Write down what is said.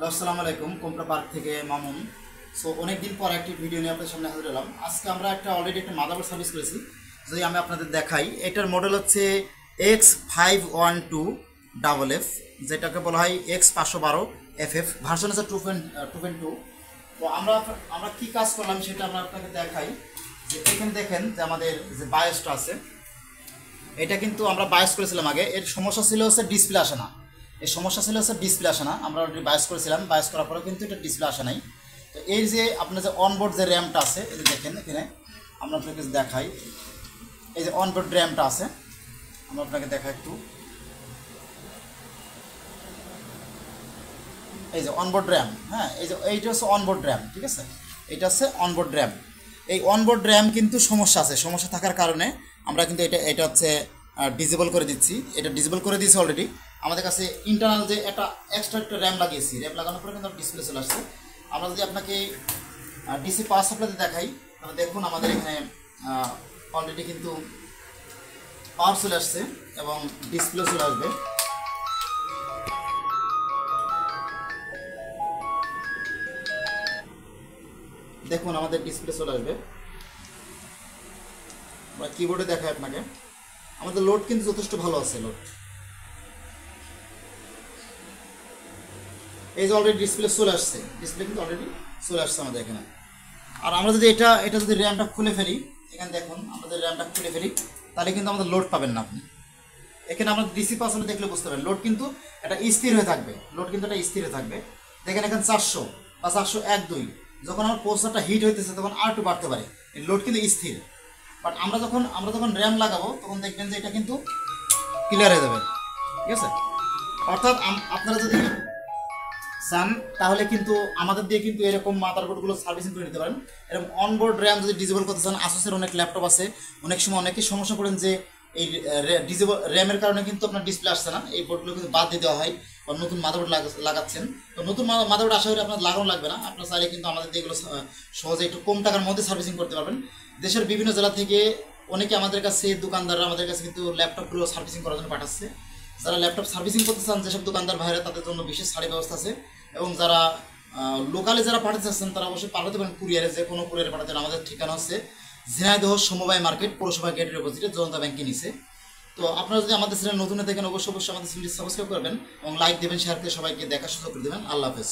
Hello, আসসালামু আলাইকুম। কোমরা park থেকে মামুন। সো অনেকদিন পর একটি ভিডিও নিয়ে আপনাদের সামনে হাজির হলাম। আজকে আমরা অলরেডি একটা মাদারবোর্ড সার্ভিস করেছি। যদি আমি আপনাদের দেখাই, এটার মডেল হচ্ছে X5122FF, যেটাকে বলা হয় X512FF, ভার্সন হচ্ছে 2.2। তো আমরা আমরা কী কাজ করলাম সেটা আমরা আপনাকে দেখাই। যে এখানে দেখেন যে আমাদের যে বায়োসটা আছে, এটা কিন্তু আমরা বায়োস করেছিলাম আগে। এর সমস্যা ছিল হচ্ছে ডিসপ্লে আসে না। ডিসপ্লে আসে না। আমরা অলরেডি বায়োস করেছিলাম, বায়োস করার পরে কিন্তু এটা ডিসপ্লে আসে নাই। তো এই যে আপনার যে অনবোর্ড যে র্যামটা আছে, এই যে দেখেন এখানে আমরা আপনাকে দেখাই। এই যে অনবোর্ড র্যামটা আছে, আমরা আপনাকে দেখাই একটু। এই যে অনবোর্ড র্যাম, হ্যাঁ, এই যে এইটা হচ্ছে অনবোর্ড র্যাম, ঠিক আছে। এটা হচ্ছে অনবোর্ড র্যাম। এই অনবোর্ড র্যাম কিন্তু সমস্যা থাকার কারণে আমরা কিন্তু এটা হচ্ছে ডিসেবল করে দিচ্ছি। এটা ডিসেবল করে দিয়েছি অলরেডি। আমাদের কাছে ইন্টারনাল যে একটা এক্সট্রা একটা র্যাম লাগিয়েছি, র্যাম লাগানোর পরে কিন্তু ডিসপ্লে চলে আসছে। আমরা যদি আপনাকে ডিসি পাওয়ার সাপ্লাইতে দেখাই, তাহলে দেখুন আমাদের এখানে অলরেডি কিন্তু পাওয়ার চলে আসছে এবং ডিসপ্লে চলে আসবে। দেখুন আমাদের ডিসপ্লে চলে আসবে। আমরা কিবোর্ডে দেখাই আপনাকে। আমাদের লোড কিন্তু যথেষ্ট ভালো আছে। লোড এই যে অলরেডি ডিসপ্লে চলে আসছে, ডিসপ্লে কিন্তু অলরেডি চলে আসছে আমাদের এখানে। আর আমরা যদি এটা যদি র্যামটা খুলে ফেলি, এখানে দেখুন আমাদের র্যামটা খুলে ফেলি, তাহলে কিন্তু আমাদের লোড পাবেন না আপনি। এখানে আমরা ডিসি পাসওয়ার্ড দেখলে বুঝতে পারবেন লোড কিন্তু এটা স্থির হয়ে থাকবে। দেখেন এখানে 400 বা 401.2, যখন আমার প্রসেসরটা হিট হইতেছে তখন আর একটু বাড়তে পারে। এই লোড কিন্তু স্থির। বাট আমরা যখন র্যাম লাগাবো তখন দেখবেন যে এটা কিন্তু ক্লিয়ার হয়ে যাবে, ঠিক আছে। অর্থাৎ আপনারা যদি চান তাহলে কিন্তু আমাদের দিয়ে কিন্তু এরকম মাদারবোর্ডগুলো সার্ভিসিং করে নিতে পারেন। এরকম অনবোর্ড র্যাম যদি ডিসেবল করতে চান, আসুসের অনেক ল্যাপটপ আছে, অনেক সময় অনেকেই সমস্যা করেন যে এই ডিসেবল র্যামের কারণে কিন্তু আপনার ডিসপ্লে আসছে না। এই বোর্ডগুলো কিন্তু বাদ দিয়ে দেওয়া হয় বা নতুন মাদারবোর্ড লাগাচ্ছেন। তো নতুন মাদারবোর্ড আশা করি আপনার লাগানো লাগবে না। আপনার চাইলে কিন্তু আমাদের দিয়ে এগুলো সহজে একটু কম টাকার মধ্যে সার্ভিসিং করতে পারবেন। দেশের বিভিন্ন জেলা থেকে অনেকে আমাদের কাছে, দোকানদাররা আমাদের কাছে কিন্তু ল্যাপটপগুলো সার্ভিসিং করার জন্য পাঠাচ্ছে। যারা ল্যাপটপ সার্ভিসিং করতে চান, যেসব দোকানদার ভাইরা, তাদের জন্য বিশেষ ছাড়ের ব্যবস্থা আছে। এবং যারা লোকালে যারা পাঠাতে চাচ্ছেন তারা অবশ্যই পাঠাতে পারেন কুরিয়ারে, যে কোনো কুরিয়ারে পাঠাতে। আমাদের ঠিকানা হচ্ছে ঝিনাইদহ সমবায় মার্কেট, পৌরসভা গেটের অপোজিটে, জনতা ব্যাংকের নিচে। তো আপনারা যদি আমাদের চ্যানেল নতুন দেখেন, অবশ্যই আমাদের চ্যানেলটি সাবস্ক্রাইব করবেন এবং লাইক দেবেন, শেয়ার করে সবাইকে দেখার সুযোগ করে দেবেন। আল্লাহ হাফেজ।